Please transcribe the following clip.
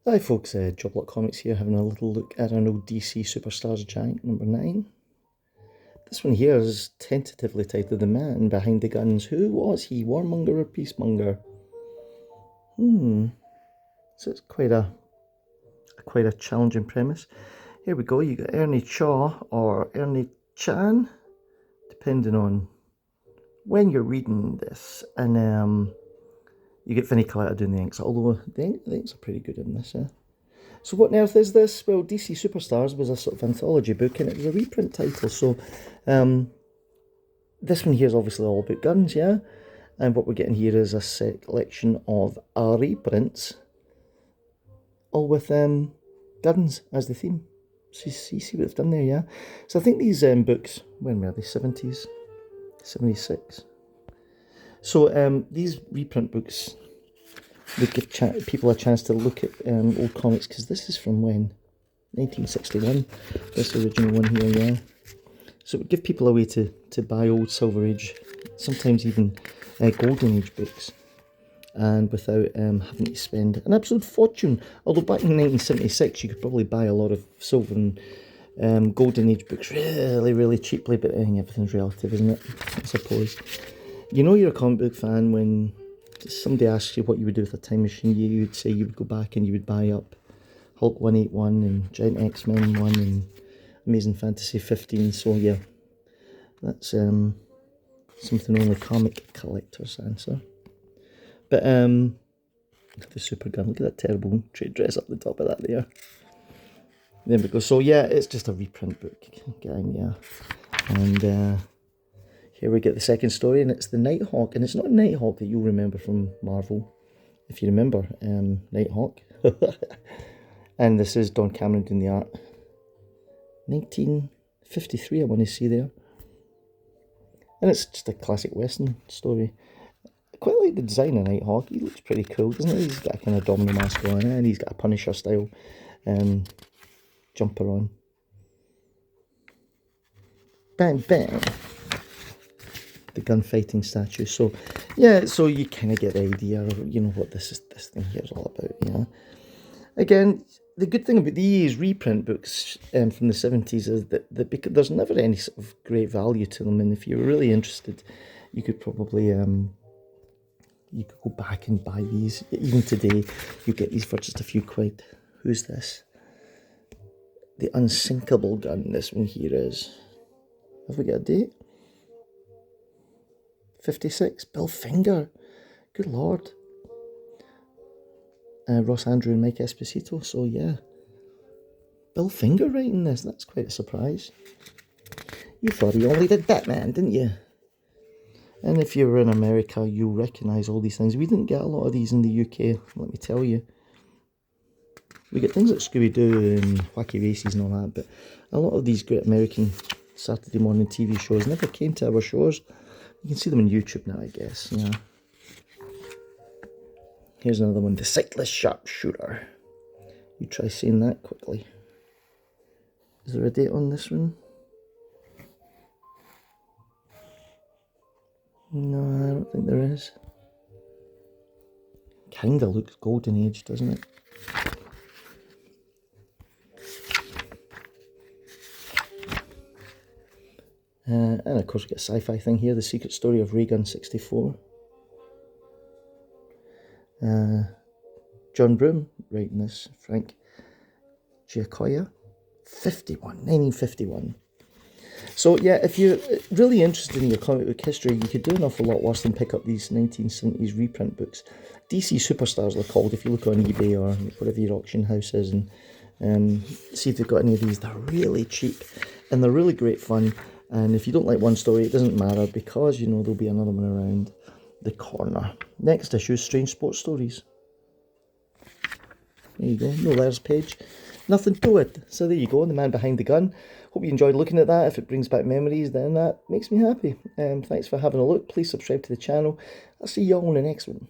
Hi folks, Joblot Comics here, having a little look at an old DC Superstars Giant number 9. This one here is tentatively titled The Man Behind the Guns. Who was he, Warmonger or Peacemonger? So it's quite a challenging premise. Here we go, you got Ernie Chaw or Ernie Chan, depending on when you're reading this. And you get Vinnie Coletta doing the inks, although the inks are pretty good in this. So what on earth is this? Well, DC Superstars was a sort of anthology book, and it was a reprint title. So this one here is obviously all about guns, yeah? And what we're getting here is a selection of reprints, all with guns as the theme. So you see what they've done there, yeah? So I think these books, when were they, 70s? 76. So these reprint books, they give people a chance to look at old comics, because this is from when? 1961, this original one here, yeah. So it would give people a way to buy old Silver Age, sometimes even Golden Age books, and without having to spend an absolute fortune. Although back in 1976 you could probably buy a lot of Silver and Golden Age books really, really cheaply, but I think everything's relative, isn't it, I suppose. You know you're a comic book fan when somebody asks you what you would do with a time machine. You would say you would go back and you would buy up Hulk 181 and Giant X-Men 1 and Amazing Fantasy 15. So yeah, that's something only comic collectors answer. But the super gun, look at that terrible trade dress up the top of that there. There we go. So yeah, it's just a reprint book, gang, yeah. And here we get the second story, and it's the Nighthawk, and it's not Nighthawk that you'll remember from Marvel, if you remember Nighthawk. And this is Don Cameron doing the art. 1953, I want to see there. And it's just a classic Western story. I quite like the design of Nighthawk. He looks pretty cool, doesn't he? He's got a kind of domino mask on, and he's got a Punisher style jumper on. Bang, bang. The gunfighting statue. So yeah, so you kind of get the idea of, you know, what this thing here is all about, yeah. Again, the good thing about these reprint books from the 70s is that there's never any sort of great value to them, and if you're really interested, you could probably you could go back and buy these. Even today, you get these for just a few quid. Who's this? The Unsinkable Gun. This one here is. Have we got a date? 56. Bill Finger. Good lord. Ross Andrew and Mike Esposito. So yeah, Bill Finger writing this. That's quite a surprise. You thought he only did Batman, didn't you? And if you were in America, you'll recognise all these things. We didn't get a lot of these in the UK, let me tell you. We get things like Scooby-Doo and Wacky Races and all that, but a lot of these great American Saturday morning TV shows never came to our shores. You can see them on YouTube now, I guess, yeah. Here's another one, The Sightless Sharpshooter. You try saying that quickly. Is there a date on this one? No, I don't think there is. Kinda looks Golden Age, doesn't it? And of course we get a sci-fi thing here, The Secret Story of Ray Gun 64. John Broome writing this, Frank Giacoia, 1951. So yeah, if you're really interested in your comic book history, you could do an awful lot worse than pick up these 1970s reprint books. DC Superstars they're called. If you look on eBay or whatever your auction house is and see if they've got any of these, they're really cheap and they're really great fun. And if you don't like one story, it doesn't matter, because you know there'll be another one around the corner. Next issue, Strange Sports Stories. There you go, no letters page, nothing to it. So there you go, The Man Behind the Gun. Hope you enjoyed looking at that. If it brings back memories, then that makes me happy. Thanks for having a look. Please subscribe to the channel. I'll see you all in the next one.